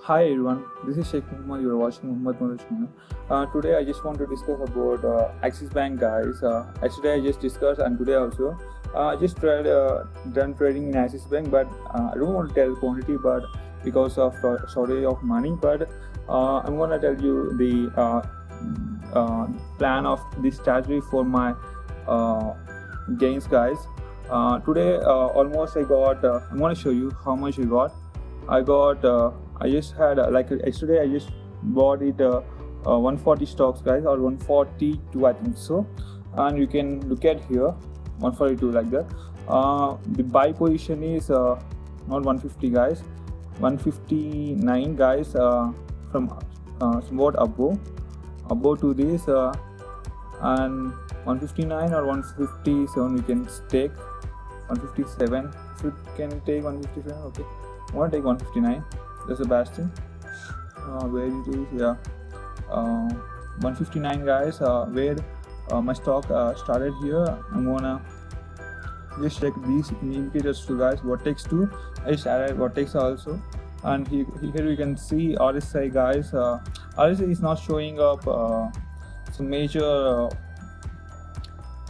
Hi everyone, this is Sheikh Muhammad. You are watching Muhammad Mother channel. Today I just want to discuss about Axis Bank, guys. Yesterday I just discussed, and today also I just tried done trading in Axis Bank, but I don't want to tell quantity, but because of shortage of money. But I'm gonna tell you the plan of this strategy for my gains, guys. Today almost I got. I'm gonna show you how much I got. I just had like yesterday I just bought it 140 stocks, guys, or 142 I think so, and you can look at here 142 like that. The buy position is not 150, guys, 159, guys, from somewhat above to this, and 159 or 157 we can take 157. If you can take 157, okay, I want to take 159. That's the best thing. Where it is, yeah, 159, guys. Where my stock started here. I'm gonna just check these indicators too, guys. Vortex 2, I started Vortex also, and here you can see RSI, guys. RSI is not showing up some major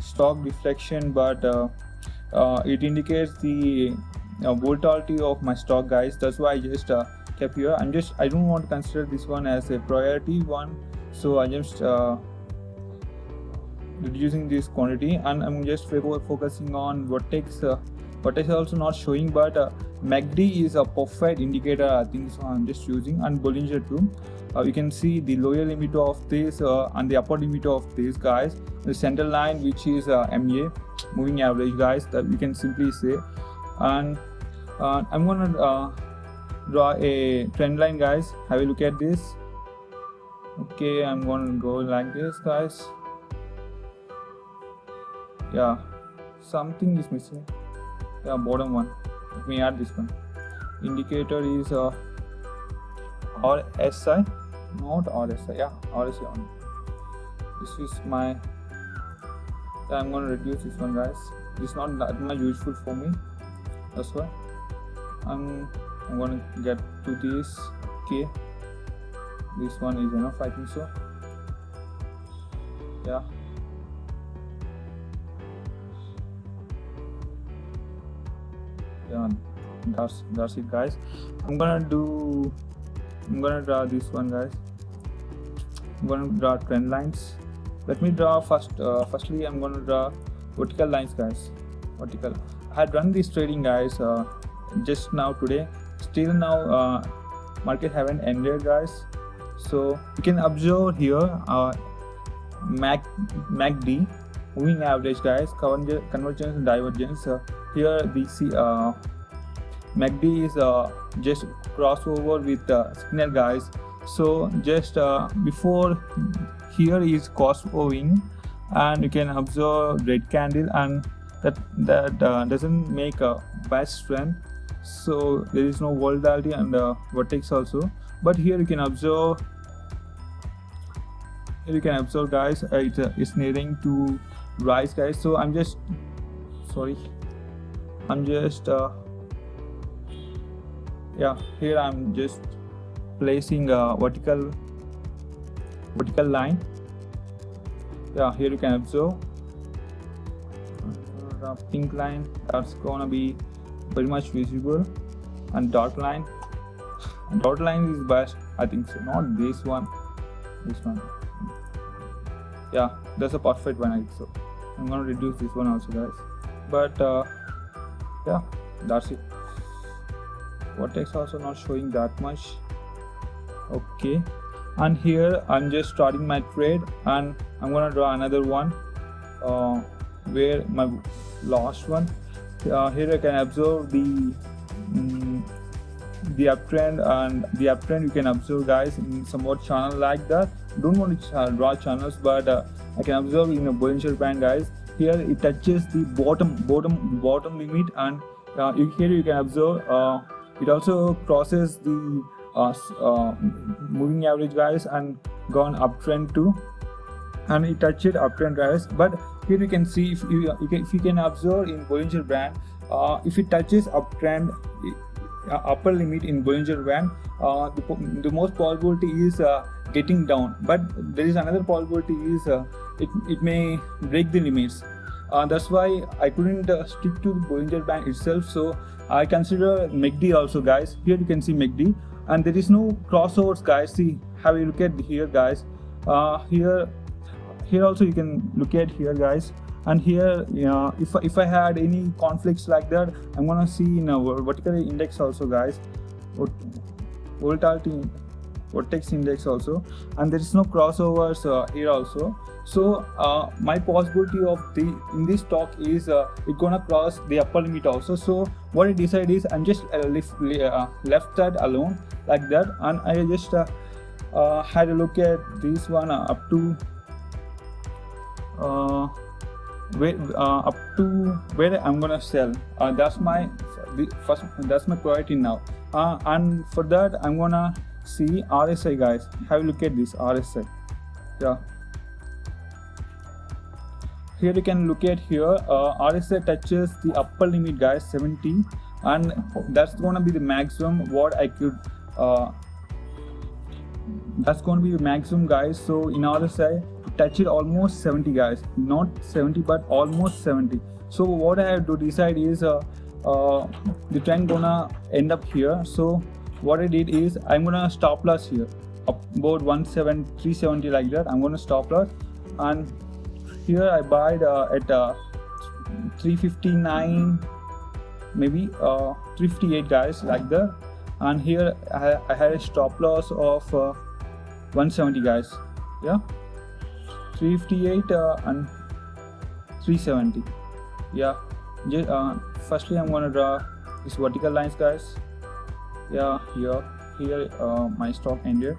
stock deflection, but it indicates the volatility of my stock, guys. That's why I just kept here. I don't want to consider this one as a priority one, so I just reducing this quantity, and I'm just focusing on Vortex. Vortex is also not showing, but MACD is a perfect indicator, I think, so I'm just using, and Bollinger too. You can see the lower limit of this and the upper limit of this, guys. The center line, which is MA, moving average, guys, that we can simply say. And I'm gonna draw a trend line, guys. Have a look at this. Okay, I'm gonna go like this, guys. Yeah, something is missing. Yeah, bottom one. Let me add this one. Indicator is RSI, not RSI. Yeah, RSI on. This is my. Yeah, I'm gonna reduce this one, guys. It's not that much useful for me. That's why I'm gonna get to this. Okay, this one is enough, I think so. Yeah, that's it, guys. I'm gonna draw this one, guys. I'm gonna draw trend lines. Let me draw firstly I'm gonna draw vertical lines, guys. Vertical. I had run this trading, guys, just now today. Still now market haven't ended, guys. So you can observe here MACD, moving average, guys, convergence and divergence. Here we see MACD is just crossover with signal, guys. So just before here is crossovering, and you can observe red candle, and that doesn't make a best trend, so there is no volatility and vertex also. But here you can observe, guys, it's nearing to rise, guys. So I'm just yeah, here I'm just placing a vertical line. Yeah, here you can observe the pink line, that's gonna be very much visible, and dot line is best, I think so, not this one. Yeah, that's a perfect one, I think so. I'm gonna reduce this one also, guys. But yeah, that's it. Vortex also not showing that much. Okay, and here I'm just starting my trade, and I'm gonna draw another one where my last one. Here I can observe the uptrend, and the uptrend you can observe, guys, in somewhat channel like that. Don't want to draw channels, but I can observe in a Bollinger Band, guys. Here it touches the bottom limit, and here you can observe it also crosses the moving average, guys, and gone uptrend too, and it touched uptrend, guys. But here you can see, if you can observe in Bollinger Band, if it touches uptrend, upper limit in Bollinger Band, the most probability is getting down, but there is another possibility is it may break the limits. That's why I couldn't stick to the Bollinger Band itself, so I consider MACD also, guys. Here you can see MACD, and there is no crossovers, guys. See, have a look at here, guys. Here also you can look at here, guys. And here, if I had any conflicts like that, I'm gonna see in our vertical index also, guys, volatility vortex index also, and there is no crossovers here also. So my possibility of in this stock is it gonna cross the upper limit also. So what I decide is I'm just left that alone like that, and I just had a look at this one up to up to where I'm gonna sell. That's my priority now, and for that I'm gonna see RSI, guys. Have a look at this RSI. Yeah, here you can look at here, RSI touches the upper limit, guys, 70, and that's gonna be the maximum what I could that's gonna be the maximum, guys. So in RSI to touch it almost 70, guys, not 70 but almost 70. So what I have to decide is the trend gonna end up here. So what I did is I'm gonna stop loss here about 370 like that. I'm gonna stop loss, and here I buy at 359, maybe 358, guys, like that. And here I had a stop loss of 170, guys. Yeah, 358 and 370. Yeah, firstly I'm gonna draw these vertical lines, guys. Yeah, here my stock ended.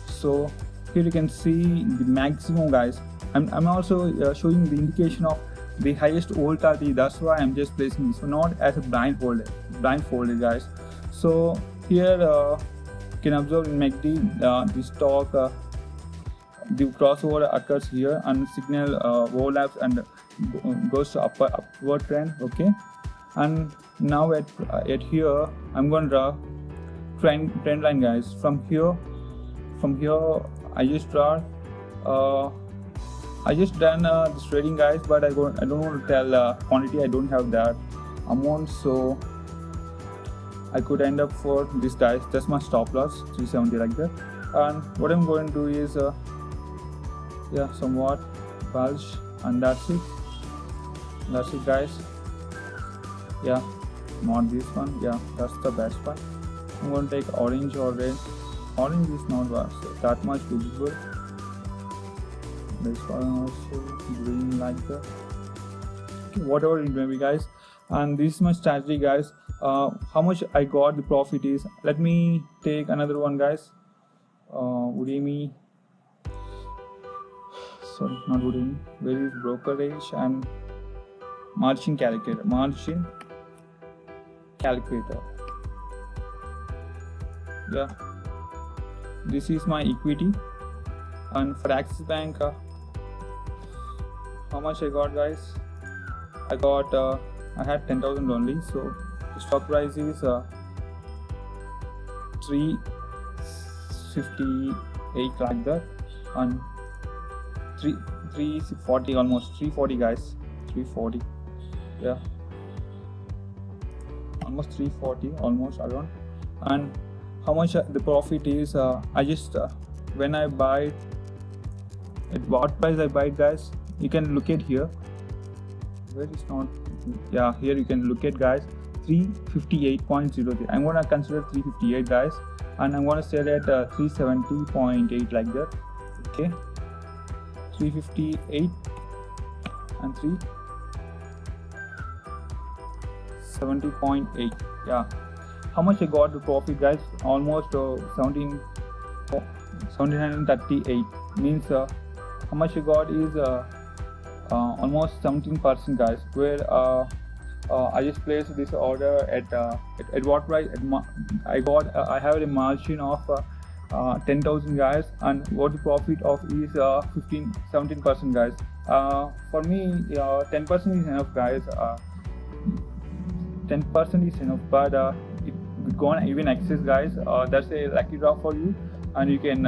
So here you can see the maximum, guys. I'm also showing the indication of the highest volatility. That's why I'm just placing this, so not as a blindfolded, guys. So here you can observe in MACD the stock, the crossover occurs here, and signal overlaps and goes to upward trend. Okay, and now at here I'm going to draw trend line, guys. From here I just draw. I just done this trading, guys, but I don't want to tell quantity. I don't have that amount, so I could end up for this, guys. That's my stop loss, 370 like that. And what I'm going to do is yeah, somewhat bulge, and that's it, guys. Yeah, not this one. Yeah, that's the best one. I'm going to take orange or red. Orange is not that much visible. This one also green like that. Okay, whatever it may be, guys. And this is my strategy, guys. How much I got the profit is, let me take another one, guys. Udemy, sorry, not Udemy. Where is brokerage and margin calculator? Yeah, this is my equity. And for Axis Bank, how much I got, guys? I had 10,000 only, so the stock price is 358 like that, and 340, almost 340, guys. 340, yeah, almost 340, almost around. And how much the profit is, I just when I buy at what price I buy it, guys, you can look at here. Where is not? Yeah, here you can look at, guys, 358.03. I'm gonna consider 358, guys, and I'm gonna sell at 370.8 like that. Okay, 358 and 370.8. Yeah, how much I got the profit, guys? Almost 1738. Means how much I got is almost 17%, guys. Where I just placed this order at what price? I have a margin of 10,000, guys, and what the profit of is 17%, guys. For me, 10% is enough, guys. 10% is enough, but go on even access, guys. That's a lucky draw for you, and you can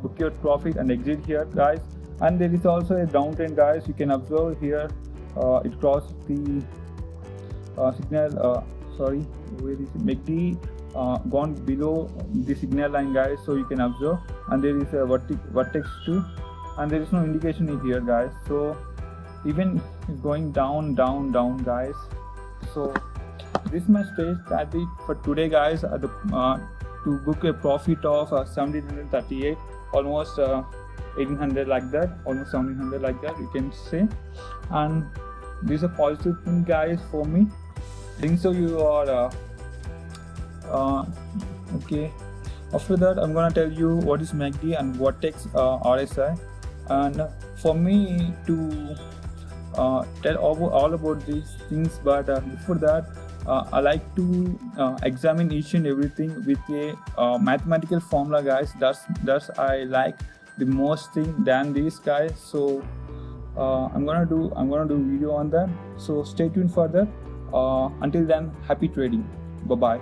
book your profit and exit here, guys. And there is also a downtrend, guys. You can observe here. It crossed the signal. Sorry, where is it? MACD gone below the signal line, guys. So you can observe, and there is a vertex too, and there is no indication in here, guys. So even it's going down, guys. So this is my strategy for today, guys. To book a profit of 1738, almost 1800 like that, almost 1700 like that, you can say. And this is a positive thing, guys, for me. I think so. You are okay. After that, I'm gonna tell you what is MACD and Vertex RSI, and for me to tell all about these things. But before that, I like to examine each and everything with a mathematical formula, guys. That's I like the most thing than these, guys. So I'm gonna do video on that. So stay tuned for that. Until then, happy trading. Bye bye.